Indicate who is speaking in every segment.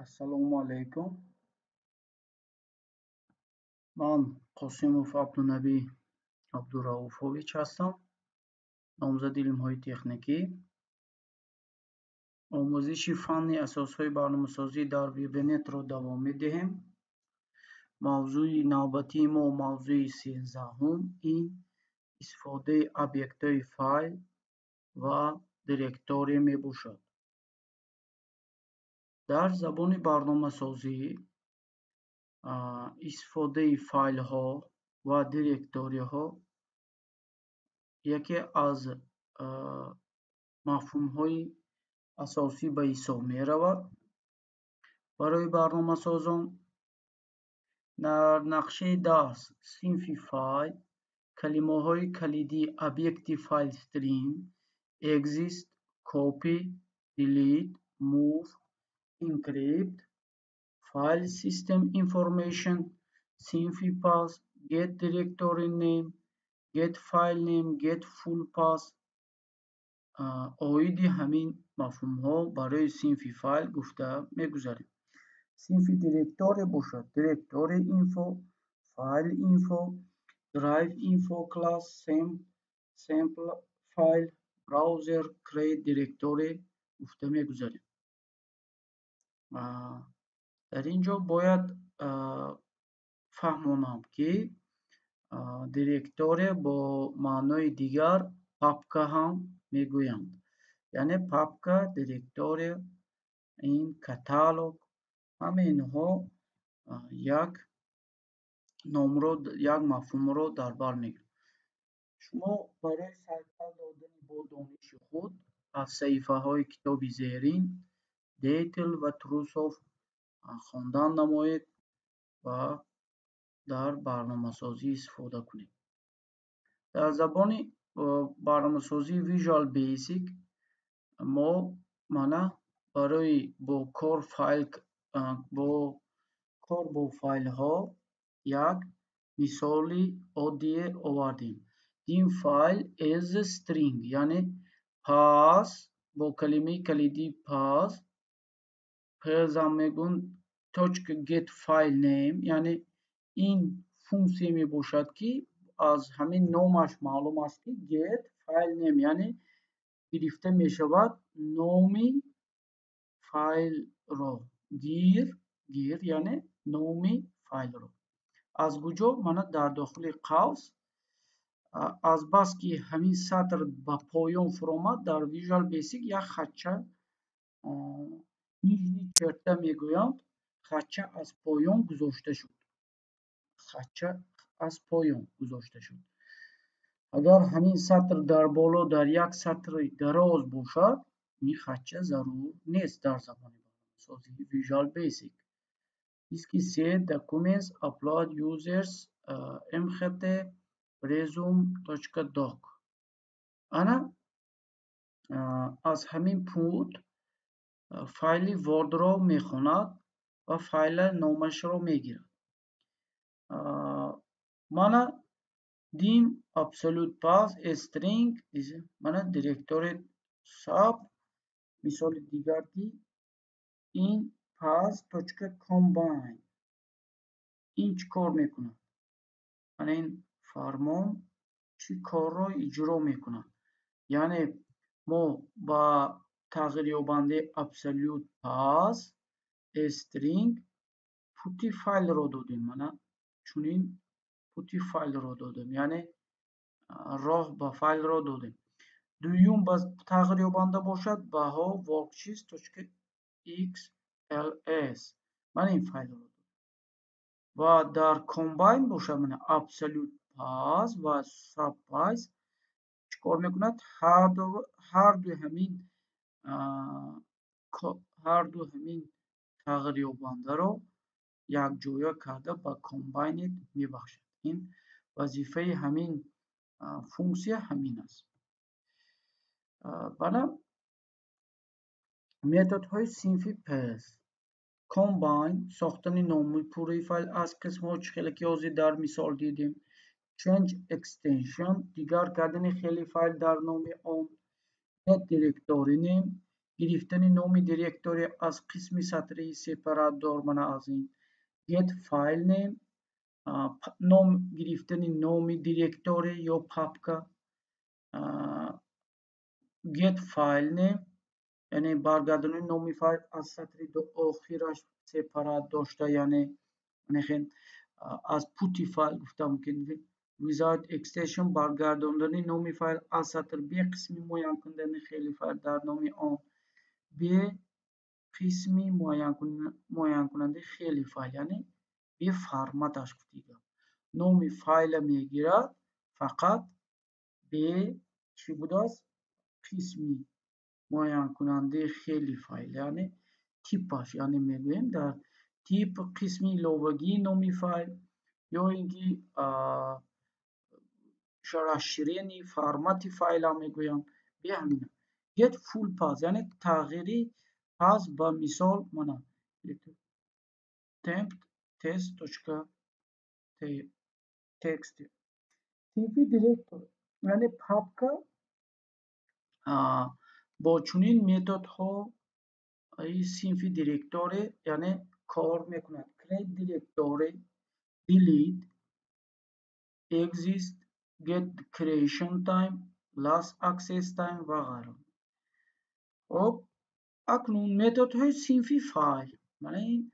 Speaker 1: Assalomu alaykum. Man Qosimov Abdunabiy Abduraufovich هستم. نامزد علم‌های تکنیکی. آموزش فنی اساس‌های برنامه‌سازی در وبنت را دوام می‌دهیم. موضوع نوبتی ما موضوع 13 این استفاده об'єкт‌های فایل و دیرکتوری میباشد. در زبان برنامه‌سازی استفاده فایل ها و دیرکتوری ها یکی از مفهوم های اساسی به حساب می رود. برای برنامه سازان در نقشه درس صنف فایل کلمه های کلیدی об'єکت فایل استریم exist, copy, delete, move, encrypt, file system information, صنف path, get directory name, get file name, get full path آیدی همین مفهوم ها برای صنف فایل گفته میگذاریم. صنف دیرکتوری باشد دیرکتوری اینفو، فایل اینفو، درایو اینفو کلاس، سمپل فایل، براوزر، کریت دیرکتوری گفته میگذاریم. در اینجا باید فهمونم که دیرکتوری با معنای دیگر پاپکا هم میگویند. یعنی پاپکا، دیرکتوری، این کاتالوگ، همه اینها یک مفهوم رو در بر میگیرند. شما برای سرکل دادن با دانش خود از صحیفه های کتاب زیرین دیتل و تروسوف خواندن نمایید و در برنامه سازی استفاده کنید. در زبان برنامه سازی ویژوال بیسیک ما برای با کار با فایل ها یک مثالی عادی آوردیم. این فایل is string یعنی pass با کلمه کلیدی pass هم میگن .get file name یعنی این فونکسی می باشد که از همین نامش معلوم است که get file name یعنی گرفته می شود نام فایل را گیر یعنی نام فایل را از کجا در داخل قوس از بس که همین سطر با پایان فرامد در ویژوال بیسیک یک خطچه نیجنی چرته میگویند خطچه از پایان گذاشته شد. اگر همین سطر در بالا در یک سطر دراز باشد این خطچه ضرور نیست. در زبان برنامه‌سازی ویژوال بیسیک इसकी set documents upload users mkt resume.doc انا از همین پود فایل ورد را میخواند و فایل نامش را میگیرد. دیم absolute path string دیرکتوری ساب مثال دیگر دی این path.combine این چی کار میکنه؟ این فرمان چی کار را اجرا میکنه؟ یعنی ما با تغییر یابنده absolute path string پوتی فایل را دادیم. چونین پوتی فایل را دادیم یعنی راه با فایل را دادیم. دویم باز تغییر یابنده باشد بها worksheets.xls این فایل را دادیم. و در کامباین باشد absolute path و sub path چیکار میکند؟ هر دو همین تغییر یابنده را یک جویا کرده با کامباین میبخشد. این وظیفه همین فونکسی همین است. متد های صنف پس کامباین ساختن نام پوره فایل از قسم ها خیلی که در مثال دیدیم. change extension دیگر کردن خیلی فایل در نام آن. get directory name گرفتن نام دیرکتوری از قسم سطری سپراتور منع از این get file name نام گرفتن نام دیرکتوری یا پاپکا get file name یعنی برگرداندن نام فایل از سطر دو آخرش سپرات داشته یعنی نخین از پوتی فایل گفتم که without extension برگرداندن نام فایل از سطر به قسمی معین کردن خیلی فایل در نام آن به قسمی معین کننده خیلی فایل یعنی به فرمتش گفتیم نام فایل میگیرد فقط به چی بود است قسمی معین کننده خیلی فایل یعنی تیپش یعنی میگویم در تیپ قسمی لوگی نامی فایل یا اینکه شرحشرینی فرمتی فایل هم میگویم به همین get full path یعنی تغییری پس با مثال منم temp test.txt تیپی دیرکتور یعنی پاپکا با چنین متد ها صنف دیرکتوری یعنی کار میکند create دیرکتوری delete exist get creation time last access time و غیره خب اکنون متد های صنفی فایل یعنی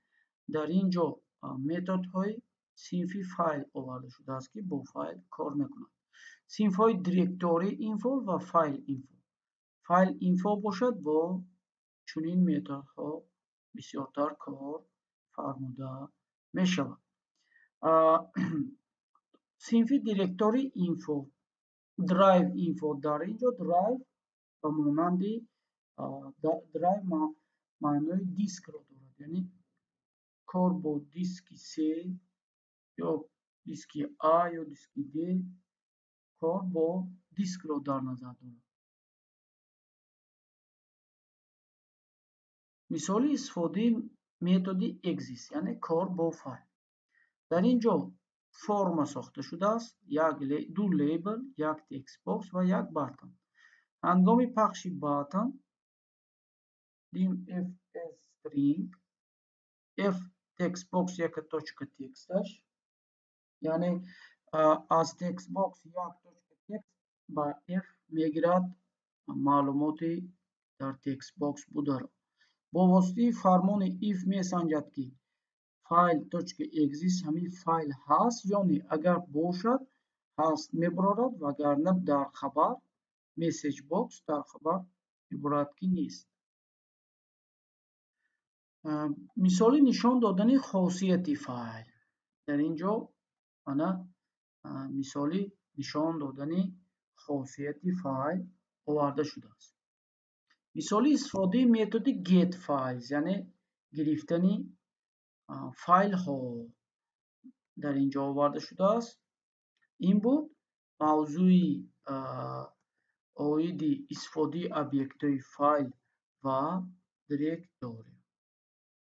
Speaker 1: در اینجا متد های صنفی فایل آورده شده است که با فایل کار میکند صنف های دیرکتوری اینفو و فایل اینفو فایل اینفو باشد با چنین متد ها بسیارتر کار فرموده می شود صنف دیرکتوری اینفو درایو اینفو در اینجا درایو و مانند درایو معنای دیسک را دارد یعنی کار با دیسک C یا دیسک A یا دیسک D کار با دیسک را در نظر دارد مثال استفاده متد exist یعنی کار با فایل در اینجا فرم ساخته شده است دو لیبل یک تکست باکس و یک باتن هنگام پخش باتن دیم f string f تکست باکس یک توچک تکستش یعنی از تکست باکس یک توچک تکست با f میگیرد معلوماتی در تکست باکس بوده با واسطه فرمان if میسنجد که فایل .exist همین فایل هست یا نه اگر باشد هست میبرد وگرنه در خبر مسیج باکس در خبر میبرد که نیست مثال نشان دادن خاصیت فایل در اینجا انا مثال نشان دادن خاصیت فایل آورده شده است مثال استفاده متد get files یعنی گرفتن فایل ها در اینجا آورده شده است این بود موضوع اوید استفاده ابیکت فایل و دیرکتوری